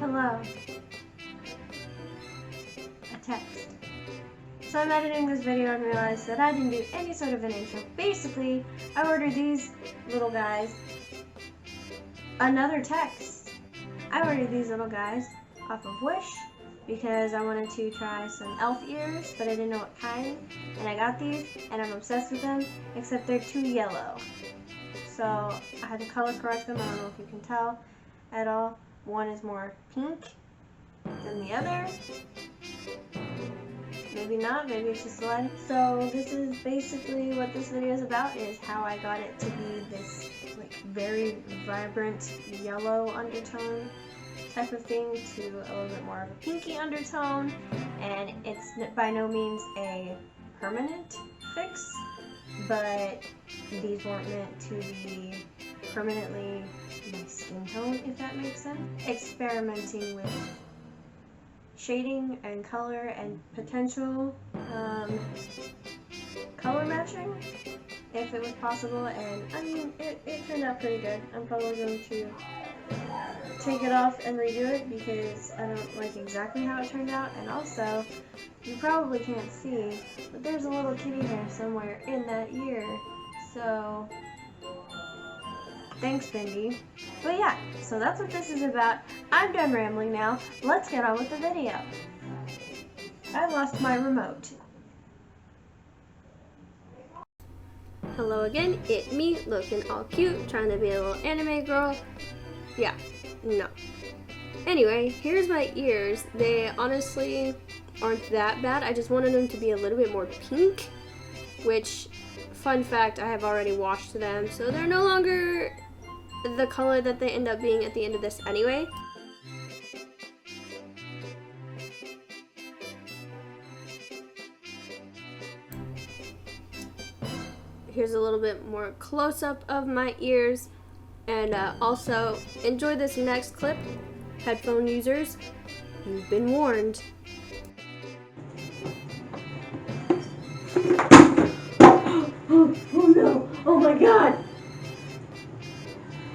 Hello. A text. So I'm editing this video and realized that I didn't do any sort of an intro. Basically, I ordered these little guys another text. I ordered these little guys off of Wish because I wanted to try some elf ears, but I didn't know what kind. And I got these, and I'm obsessed with them, except they're too yellow. So I had to color correct them. I don't know if you can tell at all. One is more pink than the other. Maybe not, maybe it's just lighting. So this is basically what this video is about, is how I got it to be this like very vibrant yellow undertone type of thing to a little bit more of a pinky undertone. And it's by no means a permanent fix, but these weren't meant to be permanently my skin tone, if that makes sense. Experimenting with shading and color and potential color matching if it was possible, and I mean it turned out pretty good. I'm probably going to take it off and redo it because I don't like exactly how it turned out. And also, you probably can't see, but there's a little kitty hair somewhere in that ear, so thanks, Bindi. But yeah, so that's what this is about. I'm done rambling now. Let's get on with the video. I lost my remote. Hello again, it's me, looking all cute, trying to be a little anime girl. Yeah, no. Anyway, here's my ears. They honestly aren't that bad. I just wanted them to be a little bit more pink, which, fun fact, I have already washed them, so they're no longer the color that they end up being at the end of this anyway. Here's a little bit more close-up of my ears, and also enjoy this next clip. Headphone users, you've been warned. Oh no, oh my god!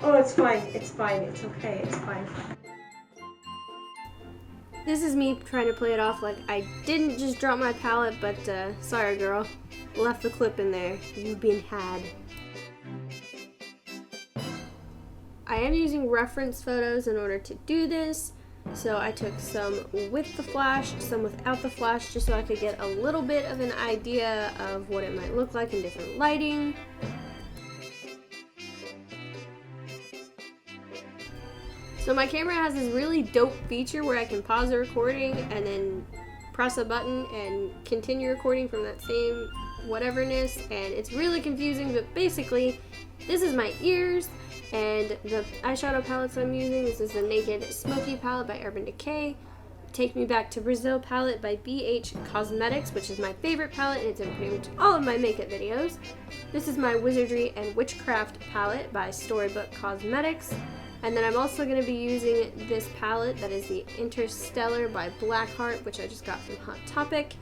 Oh, it's fine, it's fine, it's okay, it's fine. This is me trying to play it off like I didn't just drop my palette, but sorry girl, left the clip in there. You've been had. I am using reference photos in order to do this, so I took some with the flash, some without the flash, just so I could get a little bit of an idea of what it might look like in different lighting. So my camera has this really dope feature where I can pause the recording and then press a button and continue recording from that same whateverness, and it's really confusing, but basically this is my ears and the eyeshadow palettes I'm using. This is the Naked Smoky palette by Urban Decay, Take Me Back to Brazil palette by BH Cosmetics, which is my favorite palette and it's in pretty much all of my makeup videos. This is my Wizardry and Witchcraft palette by Storybook Cosmetics. And then I'm also going to be using this palette that is the Interstellar by Blackheart, which I just got from Hot Topic.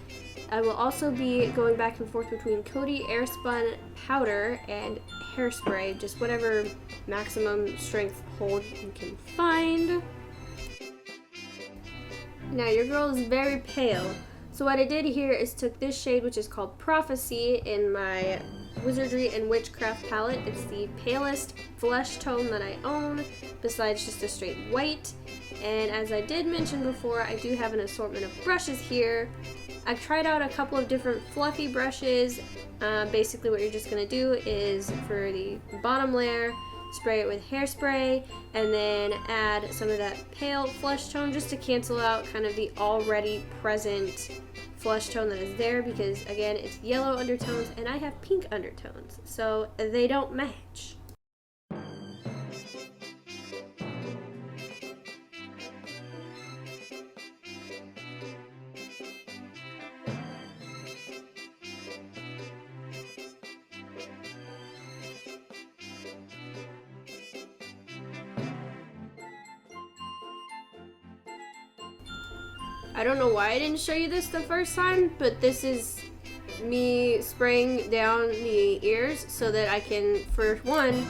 I will also be going back and forth between Coty Airspun Powder and Hairspray, just whatever maximum strength hold you can find. Now your girl is very pale, so what I did here is took this shade, which is called Prophecy, in my Wizardry and Witchcraft palette. It's the palest flesh tone that I own, besides just a straight white. And as I did mention before, I do have an assortment of brushes here. I've tried out a couple of different fluffy brushes. Basically what you're just going to do is, for the bottom layer, spray it with hairspray, and then add some of that pale flesh tone just to cancel out kind of the already present flesh tone that is there, because again, it's yellow undertones and I have pink undertones, so they don't match. I don't know why I didn't show you this the first time, but this is me spraying down the ears so that I can, for one,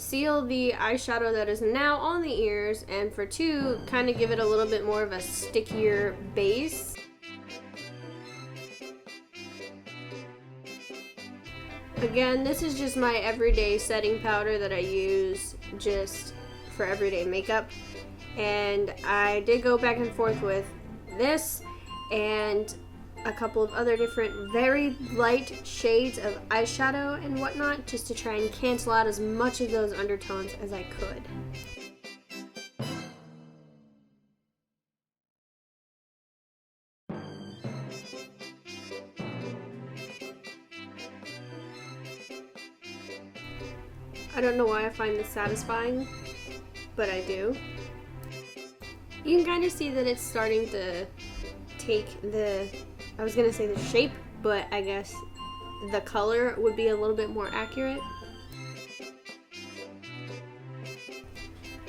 seal the eyeshadow that is now on the ears, and for 2, kind of give it a little bit more of a stickier base. Again, this is just my everyday setting powder that I use just for everyday makeup. And I did go back and forth with this and a couple of other different very light shades of eyeshadow and whatnot, just to try and cancel out as much of those undertones as I could. I don't know why I find this satisfying, but I do. You can kind of see that it's starting to take the, I was gonna say the shape, but I guess the color would be a little bit more accurate.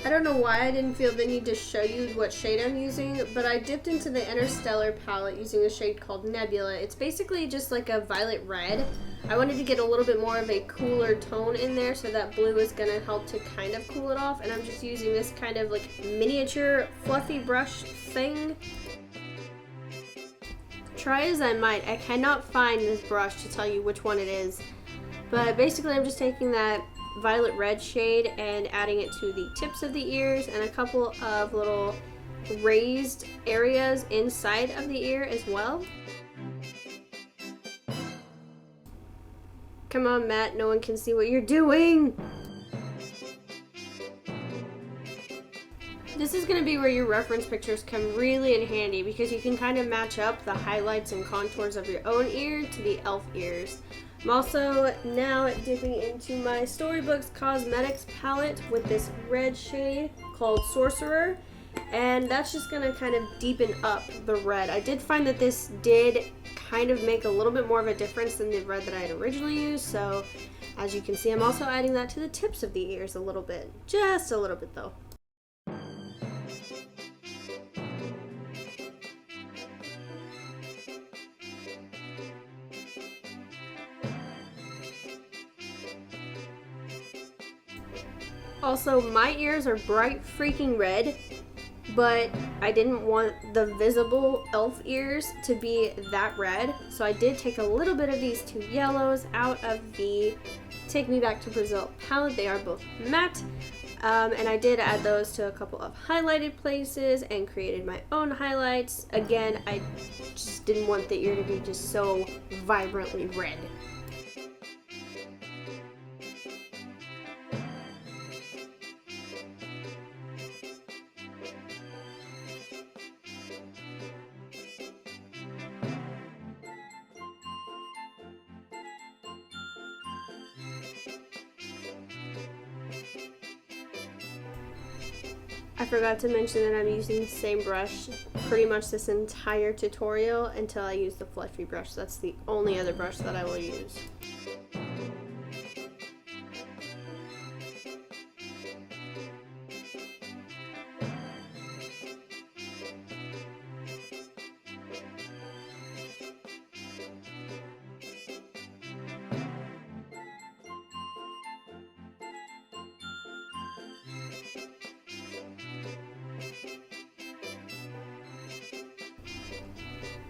I don't know why I didn't feel the need to show you what shade I'm using, but I dipped into the Interstellar palette using a shade called Nebula. It's basically just like a violet red. I wanted to get a little bit more of a cooler tone in there, so that blue is going to help to kind of cool it off, and I'm just using this kind of like miniature fluffy brush thing. Try as I might, I cannot find this brush to tell you which one it is, but basically I'm just taking that violet red shade and adding it to the tips of the ears and a couple of little raised areas inside of the ear as well. Come on, Matt, no one can see what you're doing! This is going to be where your reference pictures come really in handy, because you can kind of match up the highlights and contours of your own ear to the elf ears. I'm also now dipping into my Storybooks Cosmetics palette with this red shade called Sorcerer, and that's just going to kind of deepen up the red. I did find that this did kind of make a little bit more of a difference than the red that I had originally used, so as you can see, I'm also adding that to the tips of the ears a little bit. Just a little bit though. Also, my ears are bright freaking red, but I didn't want the visible elf ears to be that red, so I did take a little bit of these 2 yellows out of the Take Me Back to Brazil palette. They are both matte, and I did add those to a couple of highlighted places and created my own highlights. Again, I just didn't want the ear to be just so vibrantly red. I forgot to mention that I'm using the same brush pretty much this entire tutorial until I use the fluffy brush. That's the only other brush that I will use.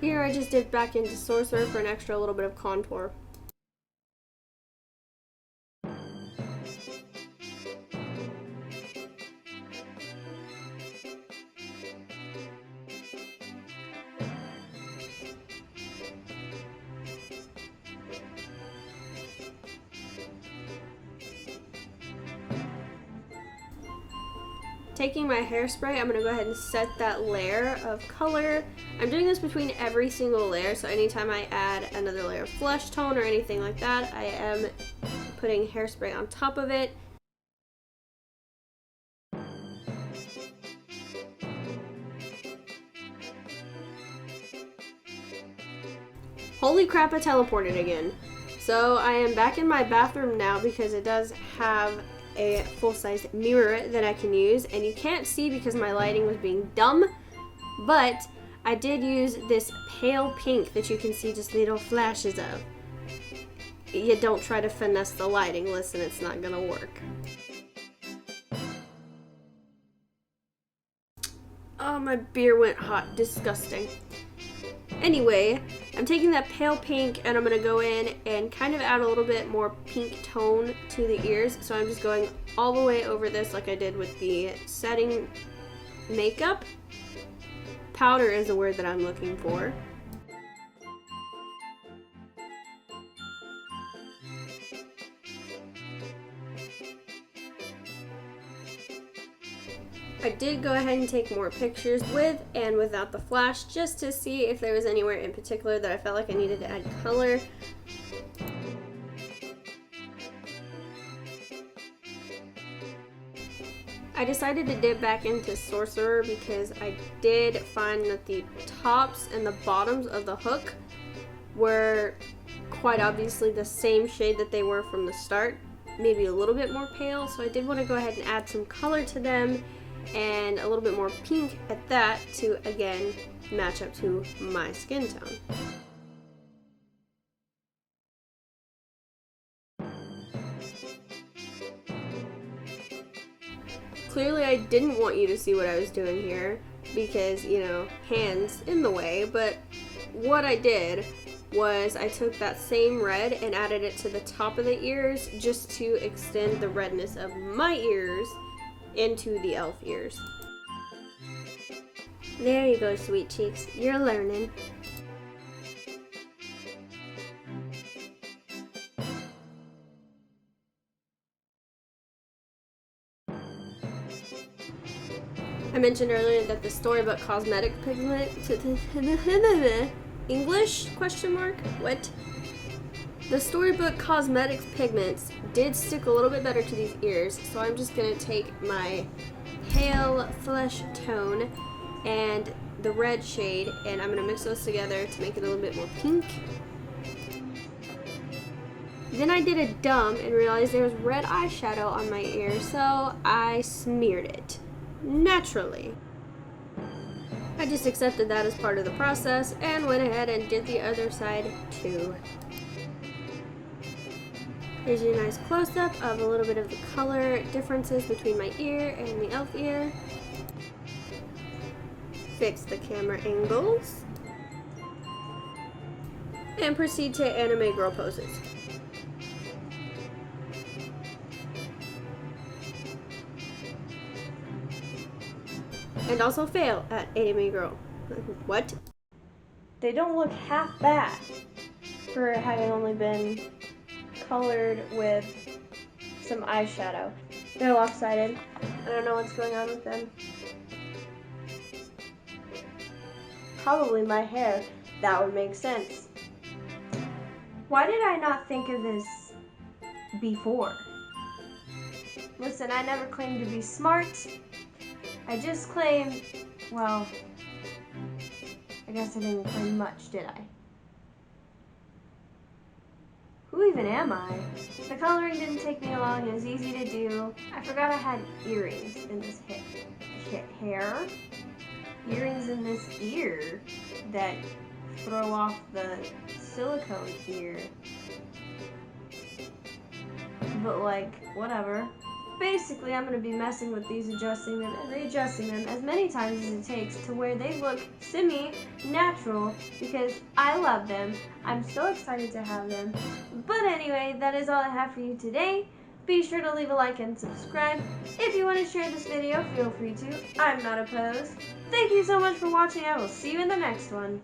Here I just dipped back into Sorcerer for an extra little bit of contour. Taking my hairspray, I'm going to go ahead and set that layer of color. I'm doing this between every single layer, so anytime I add another layer of flesh tone or anything like that, I am putting hairspray on top of it. Holy crap, I teleported again. So I am back in my bathroom now because it does have a full-size mirror that I can use, and you can't see because my lighting was being dumb, but I did use this pale pink that you can see just little flashes of. You don't try to finesse the lighting, listen, it's not gonna work. Oh, my beer went hot. Disgusting. Anyway, I'm taking that pale pink and I'm going to go in and kind of add a little bit more pink tone to the ears. So I'm just going all the way over this like I did with the setting makeup. Powder is the word that I'm looking for. I did go ahead and take more pictures with and without the flash just to see if there was anywhere in particular that I felt like I needed to add color. I decided to dip back into Sorcerer because I did find that the tops and the bottoms of the hook were quite obviously the same shade that they were from the start, maybe a little bit more pale, so I did want to go ahead and add some color to them and a little bit more pink at that to again match up to my skin tone. Clearly I didn't want you to see what I was doing here because, you know, hands in the way, but what I did was I took that same red and added it to the top of the ears just to extend the redness of my ears into the elf ears. There you go, sweet cheeks. You're learning. I mentioned earlier that the Storybook Cosmetic Pigment English question mark? What? The Storybook Cosmetics pigments did stick a little bit better to these ears, so I'm just going to take my pale flesh tone and the red shade, and I'm going to mix those together to make it a little bit more pink. Then I did a dumb and realized there was red eyeshadow on my ear, so I smeared it. Naturally. I just accepted that as part of the process and went ahead and did the other side too. Here's your nice close-up of a little bit of the color differences between my ear and the elf ear. Fix the camera angles. And proceed to anime girl poses. And also fail at anime girl. What? They don't look half bad for having only been colored with some eyeshadow. They're lopsided. I don't know what's going on with them. Probably my hair. That would make sense. Why did I not think of this before? Listen, I never claimed to be smart. I just claimed, well, I guess I didn't claim much, did I? Who even am I? The coloring didn't take me long. It was easy to do. I forgot I had earrings in this hair. Earrings in this ear that throw off the silicone ear. But like, whatever. Basically, I'm going to be messing with these, adjusting them and readjusting them as many times as it takes to where they look semi-natural because I love them. I'm so excited to have them. But anyway, that is all I have for you today. Be sure to leave a like and subscribe. If you want to share this video, feel free to. I'm not opposed. Thank you so much for watching. I will see you in the next one.